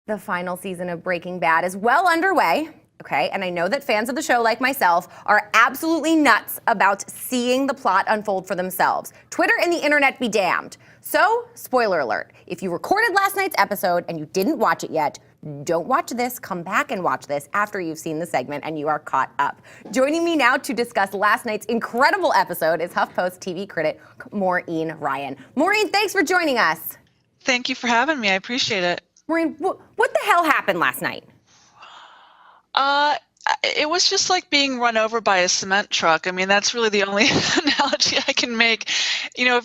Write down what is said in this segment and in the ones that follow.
The final season of Breaking Bad is well underway, okay? And I know that fans of the show, like myself, are absolutely nuts about seeing the plot unfold for themselves. Twitter and the internet be damned. So, spoiler alert, if you recorded last night's episode and you didn't watch it yet, don't watch this, come back and watch this after you've seen the segment and you are caught up. Joining me now to discuss last night's incredible episode is HuffPost TV critic Maureen Ryan. Maureen, thanks for joining us. Thank you for having me. I appreciate it. Maureen, what the hell happened last night? It was just like being run over by a cement truck. I mean, that's really the only analogy I can make. You know,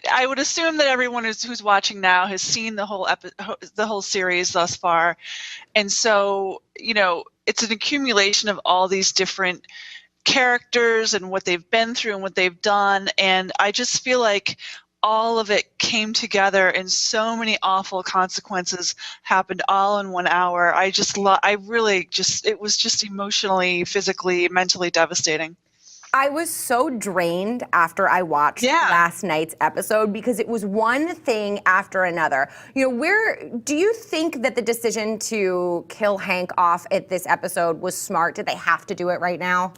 I would assume that everyone who's watching now has seen the whole series thus far, and so you know, it's an accumulation of all these different characters and what they've been through and what they've done, and I just feel like all of it came together and so many awful consequences happened all in 1 hour. It was just emotionally, physically, mentally devastating. I was so drained after I watched last night's episode because it was one thing after another. You know, do you think that the decision to kill Hank off at this episode was smart? Did they have to do it right now?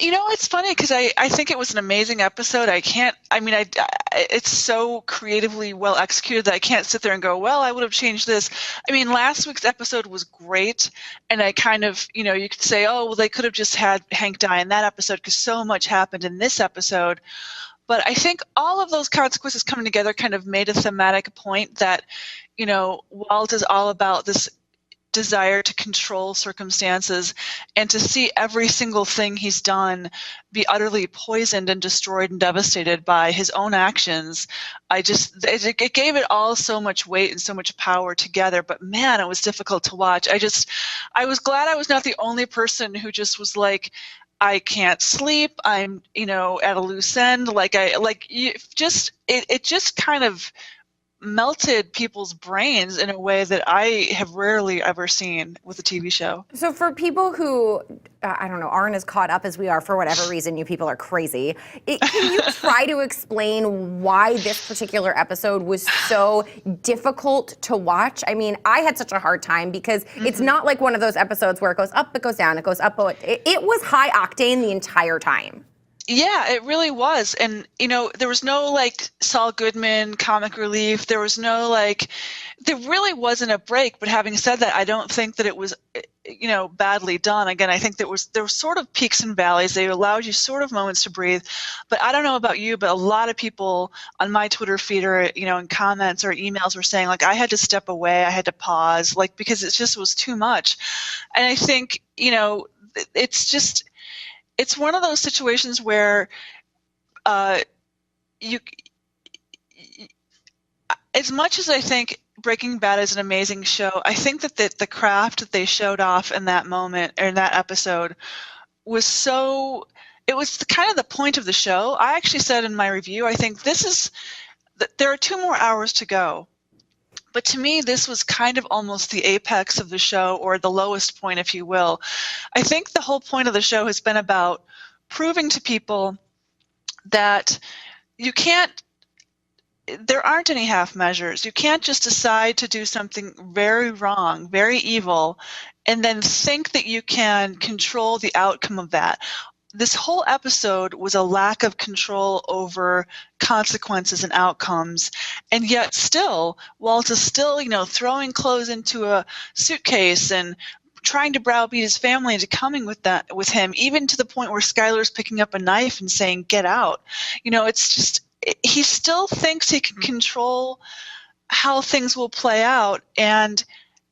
You know, it's funny because I think it was an amazing episode. It's so creatively well executed that I can't sit there and go, well, I would have changed this. I mean, last week's episode was great. And I kind of, you know, you could say, oh, well, they could have just had Hank die in that episode because so much happened in this episode. But I think all of those consequences coming together kind of made a thematic point that, you know, Walt is all about this desire to control circumstances and to see every single thing he's done be utterly poisoned and destroyed and devastated by his own actions. It gave it all so much weight and so much power together, but man, it was difficult to watch. I was glad I was not the only person who just was like, I can't sleep. I'm, you know, at a loose end. It just kind of melted people's brains in a way that I have rarely ever seen with a TV show. So for people who, I don't know, aren't as caught up as we are for whatever reason, you people are crazy, can you try to explain why this particular episode was so difficult to watch? I mean, I had such a hard time because it's not like one of those episodes where it goes up, it goes down, it goes up. It was high octane the entire time. Yeah, it really was. And, you know, there was no like Saul Goodman comic relief. There was no there really wasn't a break. But having said that, I don't think that it was, you know, badly done. Again, I think there were sort of peaks and valleys. They allowed you sort of moments to breathe. But I don't know about you, but a lot of people on my Twitter feed or, you know, in comments or emails were saying like, I had to step away. I had to pause, like, because it just was too much. And I think, you know, it's one of those situations where as much as I think Breaking Bad is an amazing show, I think that the craft that they showed off in that moment or in that episode was it was kind of the point of the show. I actually said in my review, I think there are 2 more hours to go. But to me, this was kind of almost the apex of the show, or the lowest point, if you will. I think the whole point of the show has been about proving to people that there aren't any half measures. You can't just decide to do something very wrong, very evil, and then think that you can control the outcome of that. This whole episode was a lack of control over consequences and outcomes, and yet still, Walt is still, you know, throwing clothes into a suitcase and trying to browbeat his family into coming with him, even to the point where Skyler's picking up a knife and saying, "Get out." You know, it's just he still thinks he can control how things will play out, and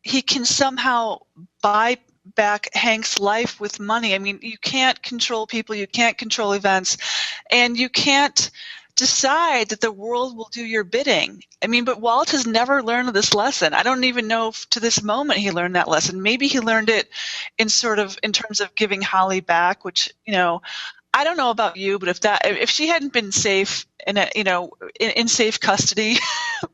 he can somehow buy back Hank's life with money. I mean, you can't control people, you can't control events, and you can't decide that the world will do your bidding. I mean, but Walt has never learned this lesson. I don't even know if to this moment he learned that lesson. Maybe he learned it in terms of giving Holly back, which, you know, I don't know about you, but if she hadn't been safe in safe custody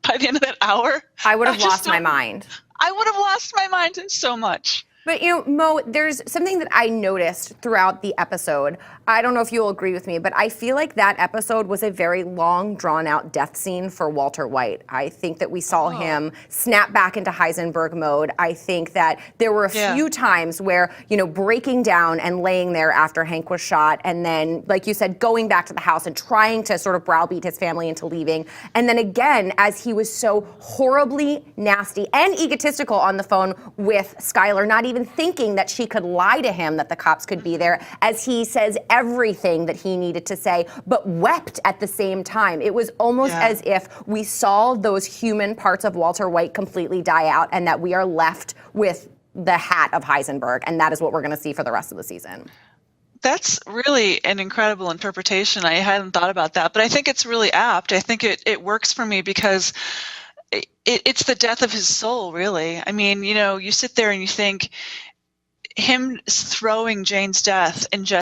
by the end of that hour, I would have lost my mind. I would have lost my mind so much. But, Mo, there's something that I noticed throughout the episode. I don't know if you'll agree with me, but I feel like that episode was a very long, drawn-out death scene for Walter White. I think that we saw him snap back into Heisenberg mode. I think that there were a few times where, breaking down and laying there after Hank was shot, and then, like you said, going back to the house and trying to sort of browbeat his family into leaving. And then again, as he was so horribly nasty and egotistical on the phone with Skylar, not even thinking that she could lie to him that the cops could be there, as he says everything that he needed to say, but wept at the same time. It was almost as if we saw those human parts of Walter White completely die out, and that we are left with the hat of Heisenberg, and that is what we're going to see for the rest of the season. That's really an incredible interpretation. I hadn't thought about that, but I think it's really apt. I think it works for me because it's the death of his soul, really. I mean, you sit there and you think him throwing Jane's death and just